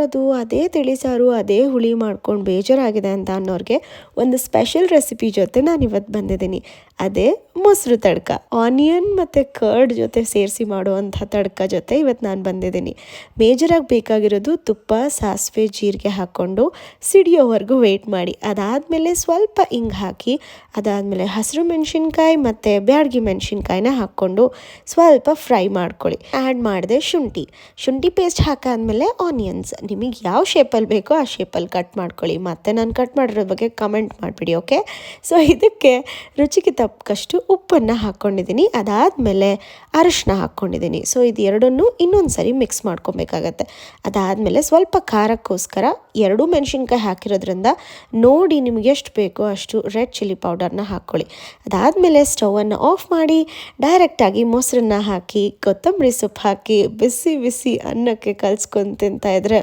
ಅದು ಅದೇ ತಿಳಿಸಾರು ಅದೇ ಹುಳಿ ಮಾಡ್ಕೊಂಡು ಬೇಜಾರಾಗಿದೆ ಅಂತ ಅನ್ನೋರಿಗೆ ಒಂದು ಸ್ಪೆಷಲ್ ರೆಸಿಪಿ ಜೊತೆ ನಾನು ಇವತ್ತು ಬಂದಿದ್ದೀನಿ. ಅದೇ ಮೊಸರು ತಡ್ಕ. ಆನಿಯನ್ ಮತ್ತು ಕರ್ಡ್ ಜೊತೆ ಸೇರಿಸಿ ಮಾಡುವಂಥ ತಡ್ಕ ಜೊತೆ ಇವತ್ತು ನಾನು ಬಂದಿದ್ದೀನಿ. ಮೇಜರಾಗಿ ಬೇಕಾಗಿರೋದು ತುಪ್ಪ, ಸಾಸಿವೆ, ಜೀರಿಗೆ ಹಾಕ್ಕೊಂಡು ಸಿಡಿಯೋವರೆಗೂ ವೆಯ್ಟ್ ಮಾಡಿ. ಅದಾದಮೇಲೆ ಸ್ವಲ್ಪ ಹಿಂಗೆ ಹಾಕಿ, ಅದಾದಮೇಲೆ ಹಸಿರು ಮೆಣಸಿನ್ಕಾಯಿ ಮತ್ತು ಬ್ಯಾಡಗಿ ಮೆಣಸಿನ್ಕಾಯಿನ ಹಾಕ್ಕೊಂಡು ಸ್ವಲ್ಪ ಫ್ರೈ ಮಾಡ್ಕೊಳ್ಳಿ. ಆ್ಯಡ್ ಮಾಡಿದೆ ಶುಂಠಿ ಪೇಸ್ಟ್ ಹಾಕಾದ್ಮೇಲೆ ಆನಿಯನ್ಸ್ ನಿಮಗೆ ಯಾವ ಶೇಪಲ್ಲಿ ಬೇಕೋ ಆ ಶೇಪಲ್ಲಿ ಕಟ್ ಮಾಡ್ಕೊಳ್ಳಿ. ಮತ್ತು ನಾನು ಕಟ್ ಮಾಡಿರೋ ಬಗ್ಗೆ ಕಮೆಂಟ್ ಮಾಡಿಬಿಡಿ, ಓಕೆ. ಸೊ ಇದಕ್ಕೆ ರುಚಿಗೆ ತಕ್ಕಷ್ಟು ಉಪ್ಪನ್ನು ಹಾಕ್ಕೊಂಡಿದ್ದೀನಿ. ಅದಾದಮೇಲೆ ಅರಿಶಿನ ಹಾಕ್ಕೊಂಡಿದ್ದೀನಿ. ಸೊ ಇದು ಎರಡನ್ನೂ ಇನ್ನೊಂದು ಸರಿ ಮಿಕ್ಸ್ ಮಾಡ್ಕೊಬೇಕಾಗತ್ತೆ. ಅದಾದಮೇಲೆ ಸ್ವಲ್ಪ ಖಾರಕ್ಕೋಸ್ಕರ 2 ಮೆಣಸಿನ್ಕಾಯಿ ಹಾಕಿರೋದ್ರಿಂದ ನೋಡಿ ನಿಮ್ಗೆ ಎಷ್ಟು ಬೇಕೋ ಅಷ್ಟು ರೆಡ್ ಚಿಲ್ಲಿ ಪೌಡರ್ನ ಹಾಕ್ಕೊಳ್ಳಿ. ಅದಾದಮೇಲೆ ಸ್ಟವನ್ನು ಆಫ್ ಮಾಡಿ ಡೈರೆಕ್ಟಾಗಿ ಮೊಸರನ್ನ ಹಾಕಿ ಕೊತ್ತಂಬರಿ ಸೊಪ್ಪು ಹಾಕಿ ಬಿಸಿ ಬಿಸಿ ಅನ್ನಕ್ಕೆ ಕಲಿಸ್ಕೊಂಡು ತಿಂತಾ ಇದ್ರೆ